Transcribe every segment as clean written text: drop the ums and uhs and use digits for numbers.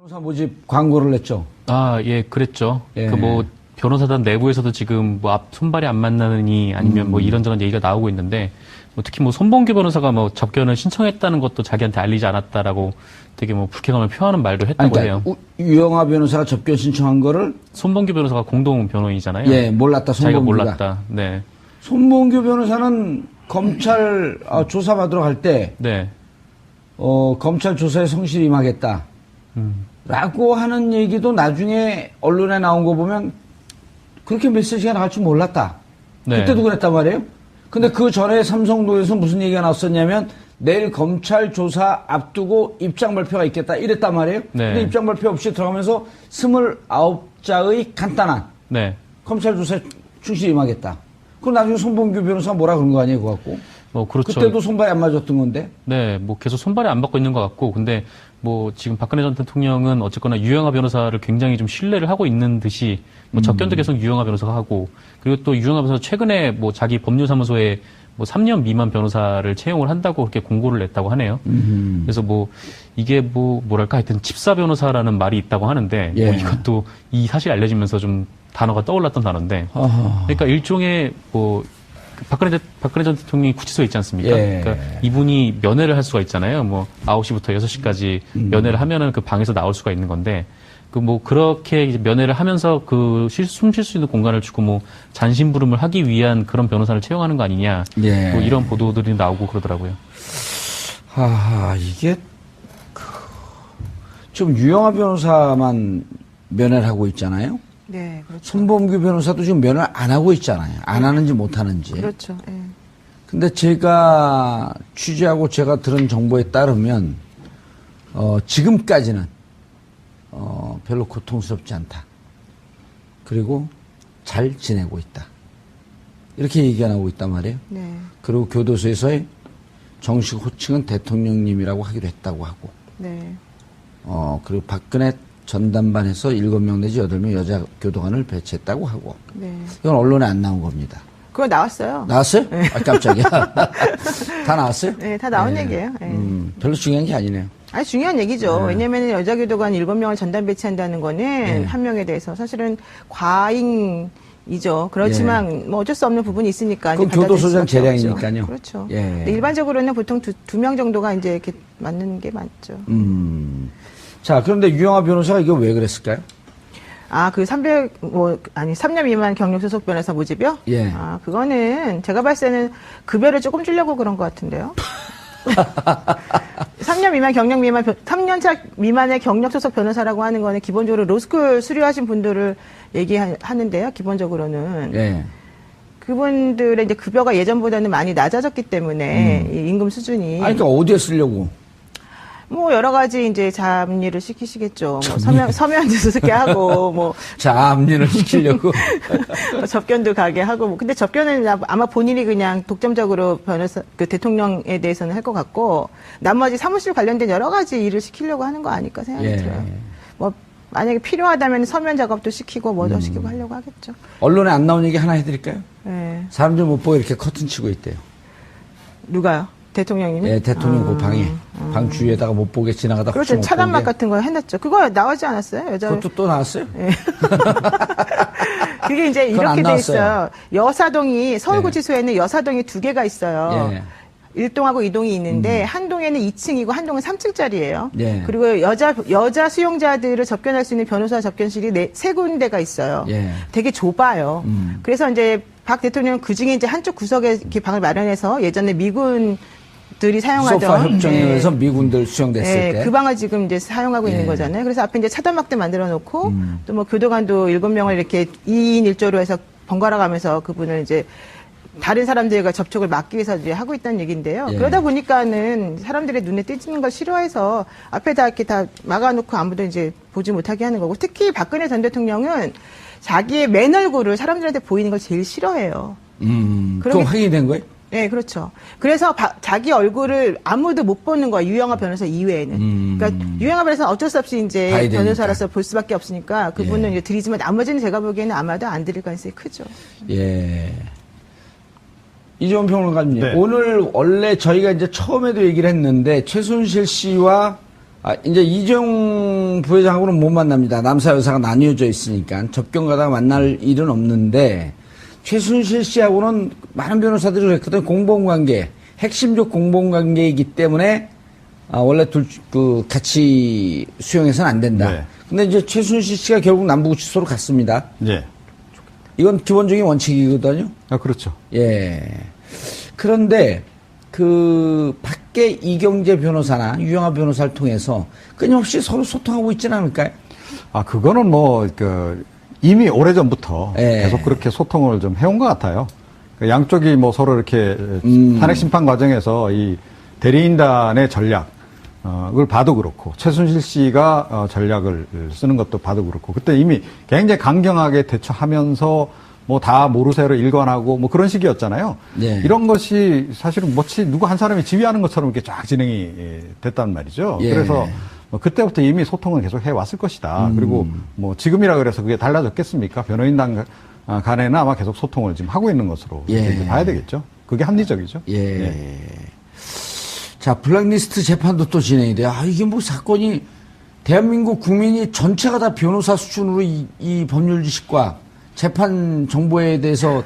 변호사 모집 광고를 냈죠. 아, 예, 그랬죠. 예. 그 뭐 변호사단 내부에서도 지금 뭐 손발이 안 맞나느니 아니면 뭐 이런저런 얘기가 나오고 있는데 뭐 특히 뭐 손범규 변호사가 뭐 접견을 신청했다는 것도 자기한테 알리지 않았다라고 되게 뭐 불쾌감을 표하는 말도 했다고 해요. 유영하 변호사가 접견 신청한 거를 손범규 변호사가 공동 변호인이잖아요. 예, 몰랐다. 자기가 손범규가. 몰랐다. 네. 손범규 변호사는 검찰 조사받으러 갈 때 네. 검찰 조사에 성실히 임하겠다. 라고 하는 얘기도 나중에 언론에 나온 거 보면 그렇게 메시지가 나갈 줄 몰랐다. 네. 그때도 그랬단 말이에요. 근데 그 전에 삼성동에서 무슨 얘기가 나왔었냐면 내일 검찰 조사 앞두고 입장 발표가 있겠다 이랬단 말이에요. 네. 근데 입장 발표 없이 들어가면서 29자의 간단한 네. 검찰 조사에 충실히 임하겠다. 그럼 나중에 손범규 변호사가 뭐라 그런 거 아니에요, 그거 갖고? 뭐 그렇죠. 그때도 손발이 안 맞았던 건데. 네, 뭐 계속 손발이 안 받고 있는 것 같고, 근데 뭐 지금 박근혜 전 대통령은 어쨌거나 유영하 변호사를 굉장히 좀 신뢰를 하고 있는 듯이 뭐 접견도 계속 유영하 변호사가 하고, 그리고 또 유영하 변호사 최근에 뭐 자기 법률사무소에 뭐 3년 미만 변호사를 채용을 한다고 그렇게 공고를 냈다고 하네요. 그래서 뭐 이게 뭐 뭐랄까 하여튼 집사 변호사라는 말이 있다고 하는데 예. 뭐 이것도 이 사실이 알려지면서 좀 단어가 떠올랐던 단어인데, 그러니까 일종의 뭐 박근혜 전 대통령이 구치소에 있지 않습니까? 예. 그러니까 이분이 면회를 할 수가 있잖아요. 뭐 9시부터 6시까지 면회를 하면은 그 방에서 나올 수가 있는 건데, 그 뭐 그렇게 이제 면회를 하면서 그 숨 쉴 수 있는 공간을 주고 뭐 잔심부름을 하기 위한 그런 변호사를 채용하는 거 아니냐. 예. 뭐 이런 보도들이 나오고 그러더라고요. 이게 좀 유영하 변호사만 면회를 하고 있잖아요. 네, 그렇죠. 손범규 변호사도 지금 면회를 안 하고 있잖아요. 안 하는지 못 하는지. 그렇죠. 예. 근데 제가 취재하고 제가 들은 정보에 따르면 지금까지는 별로 고통스럽지 않다. 그리고 잘 지내고 있다. 이렇게 얘기가 나오고 있단 말이에요. 네. 그리고 교도소에서의 정식 호칭은 대통령님이라고 하기로 했다고 하고, 네. 그리고 박근혜 전담반에서 7명 내지 8명 여자 교도관을 배치했다고 하고, 네. 이건 언론에 안 나온 겁니다. 그거 나왔어요. 나왔어요? 아, 깜짝이야. 다 나왔어요? 네, 다 나온 얘기예요. 예. 별로 중요한 게 아니네요. 아니, 중요한 얘기죠. 왜냐면 여자 교도관 7명을 전담 배치한다는 거는 한 명에 대해서 사실은 과잉이죠. 그렇지만 뭐 어쩔 수 없는 부분이 있으니까. 그건 이제 받아들일 교도소장 수밖에 없죠. 재량이니까요. 그렇죠. 예. 근데 일반적으로는 보통 두 명 정도가 이제 이렇게 맞는 게 맞죠. 자, 그런데 유영하 변호사가 이거 왜 그랬을까요? 그 3년 미만 경력 소속 변호사 모집이요? 예. 그거는 제가 봤을 때는 급여를 조금 주려고 그런 것 같은데요. 3년 미만의 경력 소속 변호사라고 하는 거는 기본적으로 로스쿨 수료하신 분들을 얘기하는데요. 기본적으로는. 예. 그분들의 이제 급여가 예전보다는 많이 낮아졌기 때문에 이 임금 수준이. 그러니까 어디에 쓰려고? 뭐 여러 가지 이제 잡일을 시키시겠죠. 뭐 서면 수습게 하고 뭐 잡일을 시키려고. 접견도 가게 하고 뭐 근데 접견은 아마 본인이 그냥 독점적으로 대통령에 대해서는 할 것 같고 나머지 사무실 관련된 여러 가지 일을 시키려고 하는 거 아닐까 생각이 들어요. 뭐 만약에 필요하다면 서면 작업도 시키고 뭐도 시키고 하려고 하겠죠. 언론에 안 나온 얘기 하나 해드릴까요? 네. 사람들 못 보고 이렇게 커튼 치고 있대요. 누가요? 대통령님이? 예, 대통령 그 방에 방 주위에다가 못 보게 지나가다. 그렇죠. 차단막 같은 거 해놨죠. 그거 나오지 않았어요? 여자. 그것도 또 나왔어요? 네. 그게 이제 이렇게 돼 있어요. 여사동이 서울구치소에는 여사동이 2개가 있어요. 예. 1동하고 2동이 있는데 한 동에는 2층이고 한 동은 3층짜리예요. 예. 그리고 여자 수용자들을 접견할 수 있는 변호사 접견실이 3군데가 있어요. 예. 되게 좁아요. 그래서 이제 박 대통령은 그중에 이제 한쪽 구석에 이렇게 방을 마련해서 예전에 미군들이 사용하던 소파 협정에서 미군들 수용됐을 때. 그 방을 지금 이제 사용하고 있는 거잖아요. 그래서 앞에 이제 차단막대 만들어 놓고 또 뭐 교도관도 7명을 이렇게 2인 1조로 해서 번갈아 가면서 그분을 이제 다른 사람들과 접촉을 막기 위해서 이제 하고 있다는 얘기인데요. 예. 그러다 보니까는 사람들의 눈에 띄는 걸 싫어해서 앞에다 이렇게 다 막아놓고 아무도 이제 보지 못하게 하는 거고 특히 박근혜 전 대통령은 자기의 맨 얼굴을 사람들한테 보이는 걸 제일 싫어해요. 그럼 확인이 된 거예요? 네, 그렇죠. 그래서 자기 얼굴을 아무도 못 보는 거야. 유영하 변호사 이외에는. 그러니까 유영하 변호사는 어쩔 수 없이 이제 변호사로서 볼 수밖에 없으니까 그분은 이제 드리지만 나머지는 제가 보기에는 아마도 안 드릴 가능성이 크죠. 예. 이재원 평론가님, 네. 오늘 원래 저희가 이제 처음에도 얘기를 했는데 최순실 씨와 이제 이재용 부회장하고는 못 만납니다. 남사 여사가 나뉘어져 있으니까 접견가다가 만날 일은 없는데 최순실 씨하고는 많은 변호사들이 그랬거든요. 공범관계, 핵심적 공범관계이기 때문에 원래 같이 수용해서는 안 된다. 네. 근데 이제 최순실 씨가 결국 남부구치소로 갔습니다. 예. 이건 기본적인 원칙이거든요. 그렇죠. 예. 그런데 밖에 이경재 변호사나 유영하 변호사를 통해서 끊임없이 서로 소통하고 있지는 않을까요? 그거는 이미 오래전부터 예. 계속 그렇게 소통을 좀 해온 것 같아요. 양쪽이 서로 이렇게 탄핵 심판 과정에서 이 대리인단의 전략을 봐도 그렇고, 최순실 씨가 전략을 쓰는 것도 봐도 그렇고, 그때 이미 굉장히 강경하게 대처하면서 다 모르쇠로 일관하고 그런 식이었잖아요. 네. 이런 것이 사실은 마치 누구 한 사람이 지휘하는 것처럼 이렇게 쫙 진행이 됐단 말이죠. 예. 그래서 그때부터 이미 소통은 계속 해왔을 것이다. 그리고 지금이라 그래서 그게 달라졌겠습니까? 변호인단 간에는 아마 계속 소통을 지금 하고 있는 것으로 예. 봐야 되겠죠. 그게 합리적이죠. 예. 예. 자, 블랙리스트 재판도 또 진행이 돼요. 이게 사건이 대한민국 국민이 전체가 다 변호사 수준으로 이 법률 지식과 재판 정보에 대해서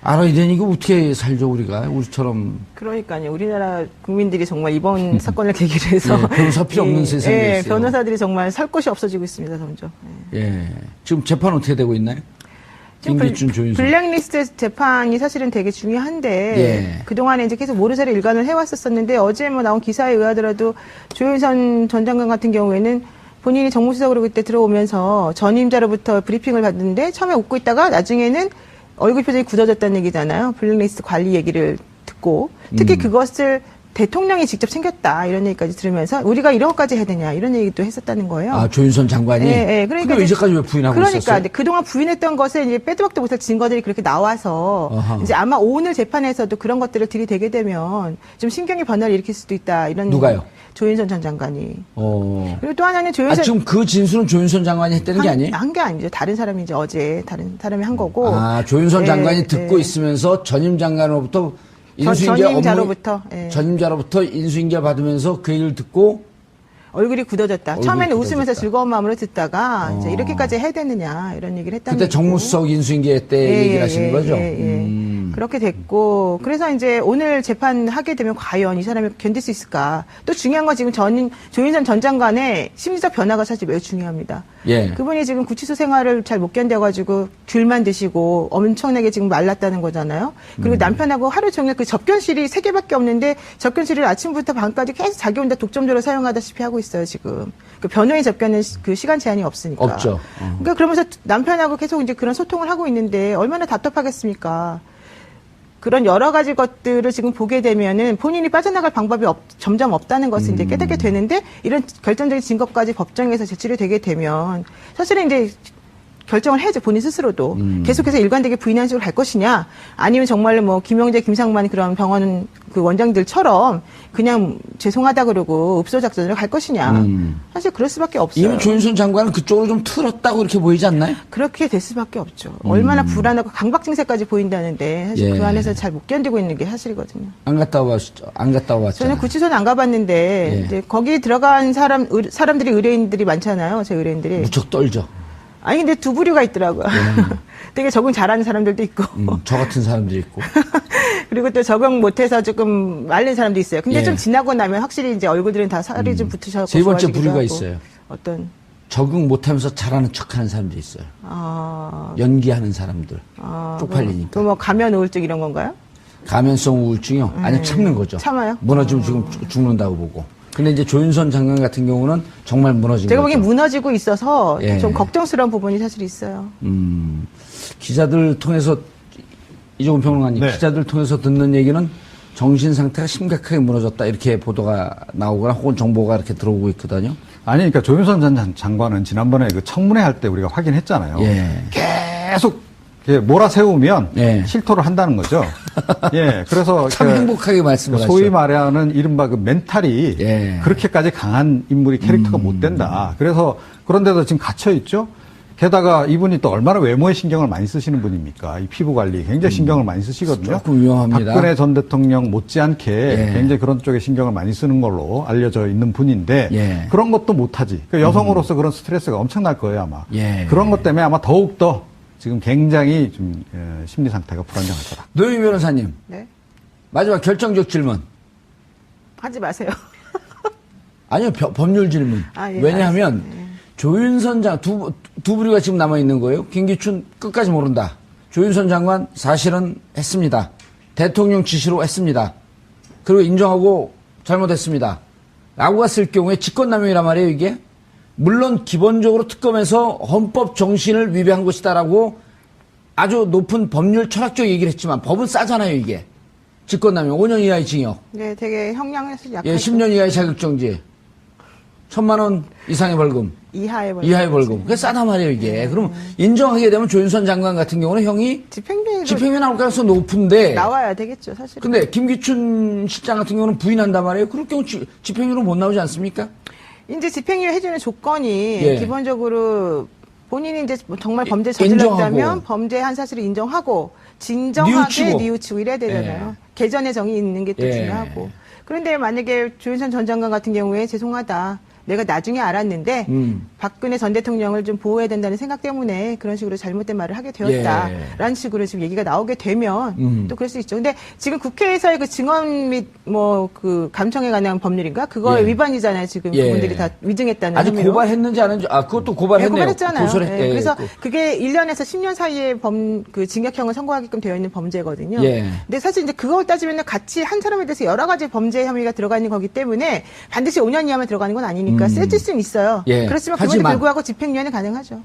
알아야 되니 이거 어떻게 살죠, 우리처럼. 그러니까요. 우리나라 국민들이 정말 이번 사건을 계기로 해서 변호사 필요 없는 세상이 됐어요. 변호사들이 정말 살 곳이 없어지고 있습니다, 점점. 예. 지금 재판 어떻게 되고 있나요? 김기춘, 조윤선. 블랙리스트 재판이 사실은 되게 중요한데 그동안에 이제 계속 모르쇠로 일관을 해왔었는데 어제 나온 기사에 의하더라도 조윤선 전 장관 같은 경우에는 본인이 정무수석으로 그때 들어오면서 전임자로부터 브리핑을 받는데 처음에 웃고 있다가 나중에는 얼굴 표정이 굳어졌다는 얘기잖아요. 블랙리스트 관리 얘기를 듣고 특히 그것을 대통령이 직접 챙겼다 이런 얘기까지 들으면서 우리가 이런 것까지 해야 되냐 이런 얘기도 했었다는 거예요. 조윤선 장관이? 네, 그러니까 근데 이제까지 왜 부인하고 있었어요? 그러니까 그동안 부인했던 것에 이제 빼도 박도 못할 증거들이 그렇게 나와서 이제 아마 오늘 재판에서도 그런 것들을 들이대게 되면 좀 신경의 변화를 일으킬 수도 있다 이런 누가요? 조윤선 전 장관이. 그리고 또 하나는 조윤선 지금 그 진술은 조윤선 장관이 했다는 게 아니에요? 한 게 아니죠. 다른 사람이 이제 어제 다른 사람이 한 거고. 조윤선 장관이 듣고 있으면서 전임 장관으로부터 전임자로부터 인수인계 받으면서 그 얘기를 듣고 얼굴이 굳어졌다. 처음에는 굳어졌다. 웃으면서 즐거운 마음으로 듣다가 이제 이렇게까지 해야 되느냐 이런 얘기를 했다는 그때 정무수석 인수인계 때 얘기를 하시는 거죠? 그렇게 됐고 그래서 이제 오늘 재판하게 되면 과연 이 사람이 견딜 수 있을까? 또 중요한 건 지금 조윤선 전 장관의 심리적 변화가 사실 매우 중요합니다. 그분이 지금 구치소 생활을 잘 못 견뎌가지고 귤만 드시고 엄청나게 지금 말랐다는 거잖아요. 그리고 남편하고 하루 종일 그 접견실이 3개밖에 없는데 접견실을 아침부터 밤까지 계속 자기 혼자 독점적으로 사용하다시피 하고 있어요 지금. 그 변호인 접견은 그 시간 제한이 없으니까. 없죠. 그러니까 그러면서 남편하고 계속 이제 그런 소통을 하고 있는데 얼마나 답답하겠습니까? 그런 여러 가지 것들을 지금 보게 되면은 본인이 빠져나갈 방법이 점점 없다는 것을 이제 깨닫게 되는데 이런 결정적인 증거까지 법정에서 제출이 되게 되면 사실은 이제 결정을 해야죠. 본인 스스로도. 계속해서 일관되게 부인하는 식으로 갈 것이냐 아니면 정말로 김영재, 김상만 그런 병원 그 원장들처럼 그냥 죄송하다 그러고 읍소 작전으로 갈 것이냐. 사실 그럴 수밖에 없어요. 이미 조윤선 장관은 그쪽으로 좀 틀었다고 이렇게 보이지 않나요? 그렇게 될 수밖에 없죠. 얼마나 불안하고 강박 증세까지 보이다는데 사실 그 안에서 잘 못 견디고 있는 게 사실이거든요. 안 갔다 왔죠. 저는 구치소는 안 가봤는데 이제 거기 들어간 사람들이 의뢰인들이 많잖아요. 제 의뢰인들이. 무척 떨죠. 아니 근데 두 부류가 있더라고요. 되게 적응 잘하는 사람들도 있고 저 같은 사람들이 있고 그리고 또 적응 못해서 조금 말린 사람도 있어요. 근데 좀 지나고 나면 확실히 이제 얼굴들은 다 살이 좀 붙으셔서 세 번째 좋아지기도 부류가 하고. 있어요. 어떤 적응 못하면서 잘하는 척하는 사람들이 있어요. 연기하는 사람들 쪽팔리니까. 그 뭐 가면 우울증 이런 건가요? 가면성 우울증이요? 아니 참는 거죠. 참아요? 무너지면 지금 죽는다고 보고. 근데 이제 조윤선 장관 같은 경우는 정말 무너진 제가 거죠. 보기엔 무너지고 있어서 좀 걱정스러운 부분이 사실 있어요. 기자들 통해서 이종훈 평론가님 기자들 통해서 듣는 얘기는 정신 상태가 심각하게 무너졌다 이렇게 보도가 나오거나 혹은 정보가 이렇게 들어오고 있거든요. 아니 그러니까 조윤선 전 장관은 지난번에 그 청문회 할 때 우리가 확인했잖아요. 계속 몰아세우면 실토를 한다는 거죠. 그래서 참 행복하게 말씀을 하시죠. 소위 말하는 이른바 그 멘탈이 그렇게까지 강한 인물이 캐릭터가 못 된다. 그래서 그런데도 지금 갇혀 있죠. 게다가 이분이 또 얼마나 외모에 신경을 많이 쓰시는 분입니까? 이 피부 관리 굉장히 신경을 많이 쓰시거든요. 조금 위험합니다. 박근혜 전 대통령 못지않게 예. 굉장히 그런 쪽에 신경을 많이 쓰는 걸로 알려져 있는 분인데 예. 그런 것도 못하지. 그러니까 여성으로서 그런 스트레스가 엄청날 거예요 아마. 예. 그런 것 때문에 아마 더욱더 지금 굉장히 좀 심리 상태가 불안정할 거다. 노영희 변호사님, 네. 마지막 결정적 질문. 하지 마세요. 아니요, 법률 질문. 아, 예, 왜냐하면 알겠습니다. 조윤선 장, 두 부류가 지금 남아있는 거예요. 김기춘 끝까지 모른다. 조윤선 장관 사실은 했습니다. 대통령 지시로 했습니다. 그리고 인정하고 잘못했습니다. 라고 갔을 경우에 직권남용이란 말이에요, 이게. 물론 기본적으로 특검에서 헌법 정신을 위배한 것이다라고 아주 높은 법률 철학적 얘기를 했지만 법은 싸잖아요, 이게. 직권남용 5년 이하의 징역. 네, 되게 형량에서 약간 예, 10년 이하의 자격정지. 1,000만 원 이상의 벌금. 이하의 벌금. 이하의 벌금. 그게 싸단 말이에요, 이게. 그럼 인정하게 되면 조윤선 장관 같은 경우는 형이 집행유예 나올 가능성이 높은데. 나와야 되겠죠, 사실. 근데 김기춘 실장 같은 경우는 부인한단 말이에요. 그럴 경우 집행유예로 못 나오지 않습니까? 이제 집행유예 해주는 조건이 예. 기본적으로 본인이 이제 정말 범죄 인정하고. 저질렀다면 범죄한 사실을 인정하고 진정하게 뉘우치고 이래야 되잖아요. 개전의 정이 있는 게 또 예. 중요하고. 그런데 만약에 조윤선 전 장관 같은 경우에 죄송하다. 내가 나중에 알았는데 박근혜 전 대통령을 좀 보호해야 된다는 생각 때문에 그런 식으로 잘못된 말을 하게 되었다라는 식으로 지금 얘기가 나오게 되면 또 그럴 수 있죠. 근데 지금 국회에서의 그 증언 및 뭐 그 감청에 관한 법률인가 그거 예. 위반이잖아요. 지금 예. 그분들이 다 위증했다는 아직 혐의로. 고발했는지 안 했는지, 그것도 네, 고발했네요. 고발했잖아요. 고소를 네, 예, 그래서 그- 그게 1년에서 10년 사이에 그 징역형을 선고하게끔 되어 있는 범죄거든요. 예. 근데 사실 이제 그걸 따지면 같이 한 사람에 대해서 여러 가지 범죄 혐의가 들어가 있는 거기 때문에 반드시 5년 이하만 들어가는 건 아니니까 세질 수는 있어요. 예. 그렇지만 그럼에도 하지만- 불구하고 집행유예는 가능하죠.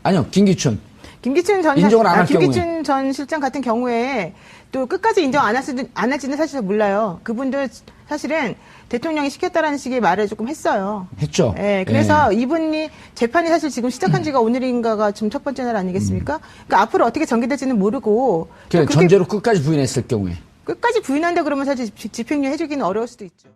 아니요, 김기춘. 김기춘 전 인정을 안할 김기춘 전 실장 같은 경우에 또 끝까지 인정 안 할지는 사실 몰라요. 그분도 사실은 대통령이 시켰다라는 식의 말을 조금 했어요. 했죠. 예, 그래서 이분이 재판이 사실 지금 시작한 지가 오늘인가가 지금 첫 번째 날 아니겠습니까? 그러니까 앞으로 어떻게 전개될지는 모르고 또 그래, 그게 전제로 끝까지 부인했을 경우에. 끝까지 부인한다 그러면 사실 집행유예 해주기는 어려울 수도 있죠.